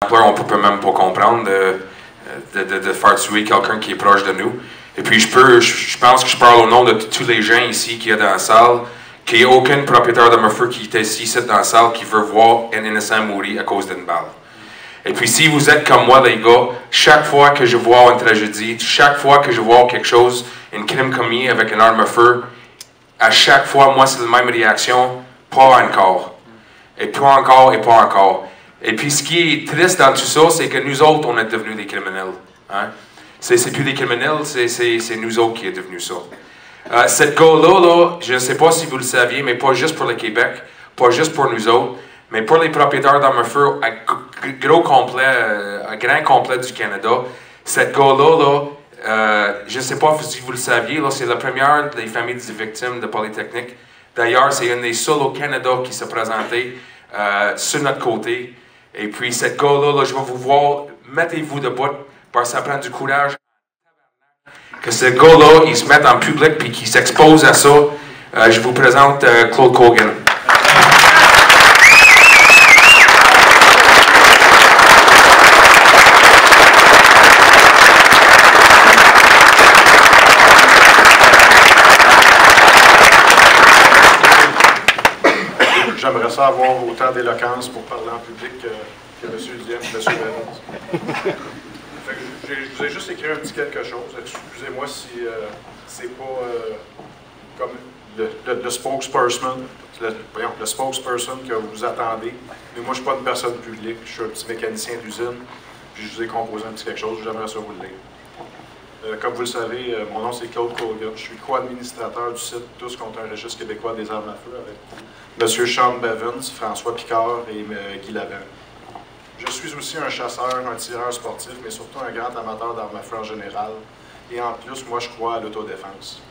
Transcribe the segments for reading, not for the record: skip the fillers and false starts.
On ne peut même pas comprendre de faire tuer quelqu'un qui est proche de nous. Et puis je pense que je parle au nom de tous les gens ici qui est dans la salle, qu'il n'y a aucun propriétaire de feu qui est ici dans la salle qui veut voir un innocent mourir à cause d'une balle. Et puis si vous êtes comme moi les gars, chaque fois que je vois une tragédie, chaque fois que je vois quelque chose, un crime commis avec une arme à feu, à chaque fois, moi c'est la même réaction, pas encore. Et pas encore, et pas encore. Et puis ce qui est triste dans tout ça, c'est que nous autres, on est devenus des criminels. Hein? C'est plus des criminels, c'est nous autres qui est devenus ça. Cette gars-là, je ne sais pas si vous le saviez, mais pas juste pour le Québec, pas juste pour nous autres, mais pour les propriétaires d'armes à feu, grand complet du Canada, cette gars-là, je ne sais pas si vous le saviez, c'est la première des familles des victimes de Polytechnique. D'ailleurs, c'est un des seuls au Canada qui s'est présenté sur notre côté. Et puis, cette gars-là, je vais vous voir, mettez-vous debout, parce que ça prend du courage. Que ce gars-là, il se mette en public puis qu'il s'expose à ça. Je vous présente Claude Cogan. J'aimerais ça avoir autant d'éloquence pour parler en public que M. Diem et M. Evans. Je vous ai juste écrit un petit quelque chose. Excusez-moi si c'est pas comme le spokesperson, le spokesperson que vous attendez. Mais moi, je ne suis pas une personne publique. Je suis un petit mécanicien d'usine. Puis je vous ai composé un petit quelque chose. J'aimerais ça vous le lire. Comme vous le savez, mon nom c'est Claude Cogan. Je suis co-administrateur du site Tous contre un registre québécois des armes à feu avec M. Sean Bevins, François Picard et Guy Lavin. Je suis aussi un chasseur, un tireur sportif, mais surtout un grand amateur d'armes à feu en général. Et en plus, moi, je crois à l'autodéfense.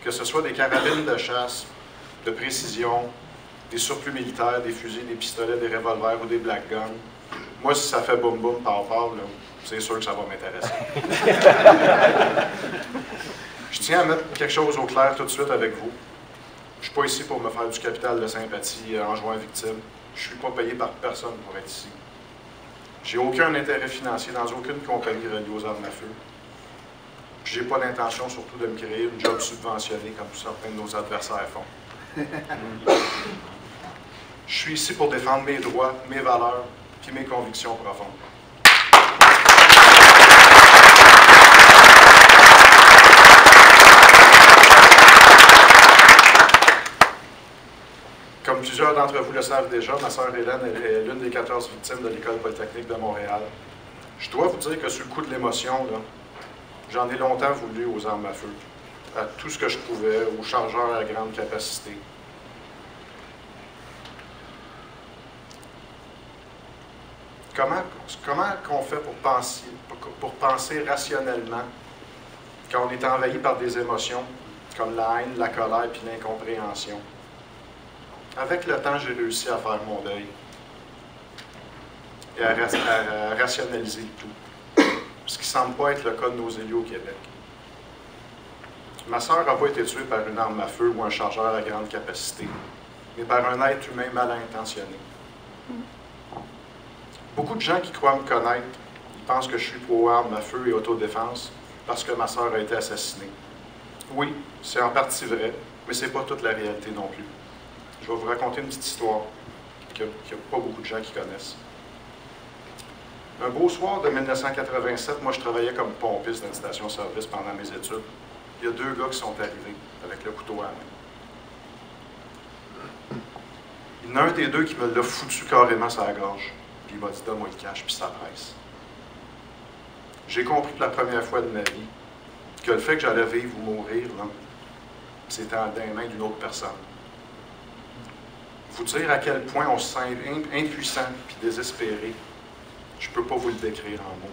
Que ce soit des carabines de chasse, de précision, des surplus militaires, des fusils, des pistolets, des revolvers ou des black guns, moi, si ça fait boum boum, pow pow, c'est sûr que ça va m'intéresser. Je tiens à mettre quelque chose au clair tout de suite avec vous. Je ne suis pas ici pour me faire du capital de sympathie en jouant victime. Je ne suis pas payé par personne pour être ici. J'ai aucun intérêt financier dans aucune compagnie reliée aux armes à feu. Je n'ai pas l'intention surtout de me créer une job subventionnée comme certains de nos adversaires font. Je suis ici pour défendre mes droits, mes valeurs et mes convictions profondes. Comme plusieurs d'entre vous le savent déjà, ma sœur Hélène est l'une des 14 victimes de l'École polytechnique de Montréal. Je dois vous dire que sur le coup de l'émotion, j'en ai longtemps voulu aux armes à feu, à tout ce que je pouvais, aux chargeurs à grande capacité. Comment qu'on fait pour penser rationnellement quand on est envahi par des émotions comme la haine, la colère et l'incompréhension? Avec le temps, j'ai réussi à faire mon deuil et à rationaliser tout, ce qui ne semble pas être le cas de nos élus au Québec. Ma sœur n'a pas été tuée par une arme à feu ou un chargeur à grande capacité, mais par un être humain mal intentionné. Beaucoup de gens qui croient me connaître, ils pensent que je suis pro-armes à feu et autodéfense parce que ma sœur a été assassinée. Oui, c'est en partie vrai, mais ce n'est pas toute la réalité non plus. Je vais vous raconter une petite histoire qu'il n'y a pas beaucoup de gens qui connaissent. Un beau soir de 1987, moi je travaillais comme pompiste dans une station-service pendant mes études. Il y a deux gars qui sont arrivés avec le couteau à la main. Il y en a un des deux qui me l'a foutu carrément sur la gorge. Puis il m'a dit « Donne-moi le cash, puis ça presse. » J'ai compris pour la première fois de ma vie que le fait que j'allais vivre ou mourir, c'était dans les mains d'une autre personne. Vous dire à quel point on se sent impuissant et désespéré, je ne peux pas vous le décrire en mots.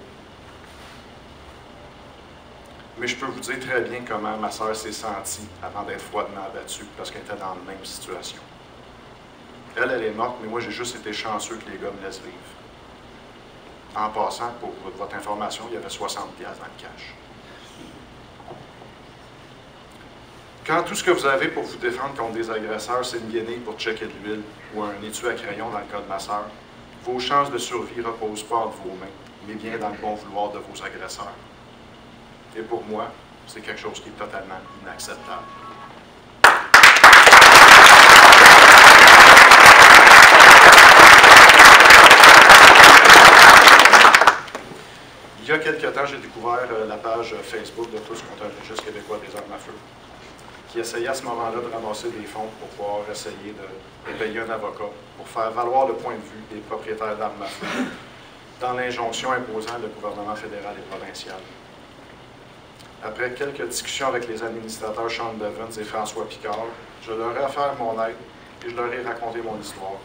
Mais je peux vous dire très bien comment ma sœur s'est sentie avant d'être froidement abattue parce qu'elle était dans la même situation. Elle est morte, mais moi j'ai juste été chanceux que les gars me laissent vivre. En passant, pour votre information, il y avait 60$ dans le cash. Quand tout ce que vous avez pour vous défendre contre des agresseurs, c'est une guenille pour checker de l'huile ou un étui à crayon dans le cas de ma sœur, vos chances de survie ne reposent pas entre vos mains, mais bien dans le bon vouloir de vos agresseurs. Et pour moi, c'est quelque chose qui est totalement inacceptable. Il y a quelques temps, j'ai découvert la page Facebook de Tous contre un registre québécois des armes à feu, qui essayait à ce moment-là de ramasser des fonds pour pouvoir essayer de payer un avocat pour faire valoir le point de vue des propriétaires d'armes à feu dans l'injonction imposant le gouvernement fédéral et provincial. Après quelques discussions avec les administrateurs Sean Bevins et François Picard, je leur ai offert mon aide et je leur ai raconté mon histoire.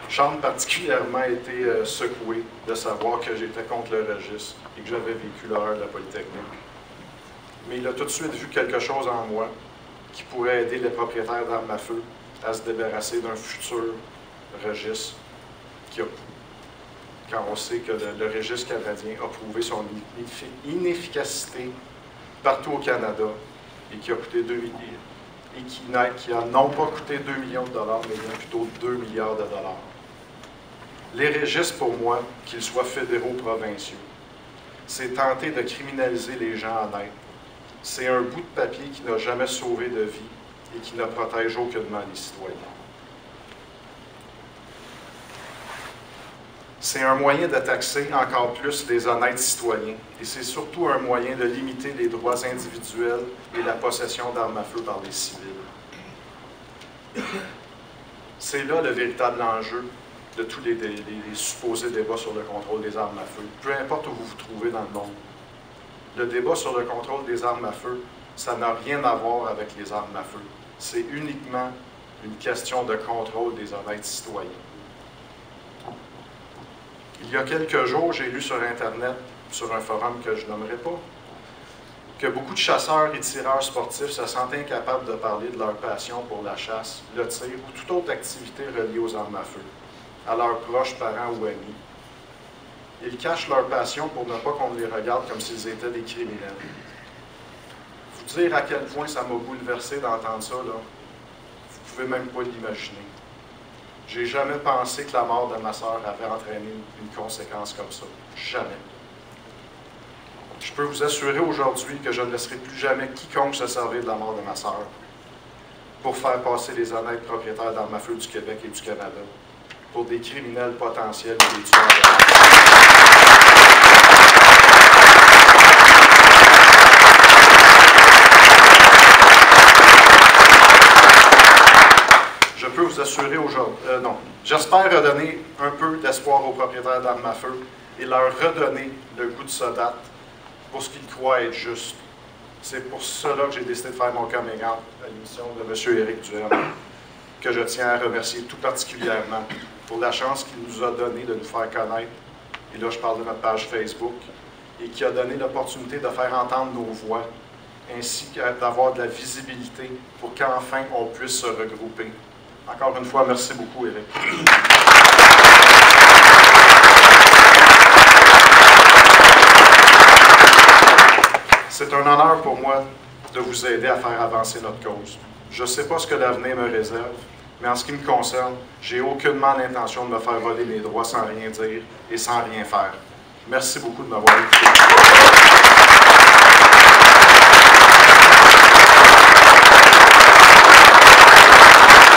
Sean particulièrement a été secoué de savoir que j'étais contre le registre et que j'avais vécu l'horreur de la Polytechnique. Mais il a tout de suite vu quelque chose en moi qui pourrait aider les propriétaires d'armes à feu à se débarrasser d'un futur registre quand on sait que le registre canadien a prouvé son inefficacité partout au Canada et qui a coûté 2 millions et qui a non pas coûté 2 millions de dollars, mais bien plutôt 2 milliards de dollars. Les registres, pour moi, qu'ils soient fédéraux ou provinciaux, c'est tenter de criminaliser les gens honnêtes. C'est un bout de papier qui n'a jamais sauvé de vie et qui ne protège aucunement les citoyens. C'est un moyen de taxer encore plus les honnêtes citoyens et c'est surtout un moyen de limiter les droits individuels et la possession d'armes à feu par les civils. C'est là le véritable enjeu de tous les supposés débats sur le contrôle des armes à feu, peu importe où vous vous trouvez dans le monde. Le débat sur le contrôle des armes à feu, ça n'a rien à voir avec les armes à feu. C'est uniquement une question de contrôle des honnêtes citoyens. Il y a quelques jours, j'ai lu sur Internet, sur un forum que je nommerai pas, que beaucoup de chasseurs et tireurs sportifs se sentent incapables de parler de leur passion pour la chasse, le tir ou toute autre activité reliée aux armes à feu, à leurs proches, parents ou amis. Ils cachent leur passion pour ne pas qu'on les regarde comme s'ils étaient des criminels. Vous dire à quel point ça m'a bouleversé d'entendre ça, là, vous pouvez même pas l'imaginer. J'ai jamais pensé que la mort de ma sœur avait entraîné une conséquence comme ça. Jamais. Je peux vous assurer aujourd'hui que je ne laisserai plus jamais quiconque se servir de la mort de ma sœur pour faire passer les honnêtes propriétaires d'armes à feu du Québec et du Canada pour des criminels potentiels et des tueurs. Je peux vous assurer aujourd'hui, non, j'espère redonner un peu d'espoir aux propriétaires d'armes à feu et leur redonner le goût de se battre pour ce qu'ils croient être juste. C'est pour cela que j'ai décidé de faire mon coming out à l'émission de M. Éric Duhem, que je tiens à remercier tout particulièrement pour la chance qu'il nous a donnée de nous faire connaître, et là je parle de notre page Facebook, et qui a donné l'opportunité de faire entendre nos voix, ainsi que d'avoir de la visibilité pour qu'enfin on puisse se regrouper. Encore une fois, merci beaucoup, Éric. C'est un honneur pour moi de vous aider à faire avancer notre cause. Je ne sais pas ce que l'avenir me réserve, mais en ce qui me concerne, j'ai aucunement l'intention de me faire voler mes droits sans rien dire et sans rien faire. Merci beaucoup de m'avoir écouté.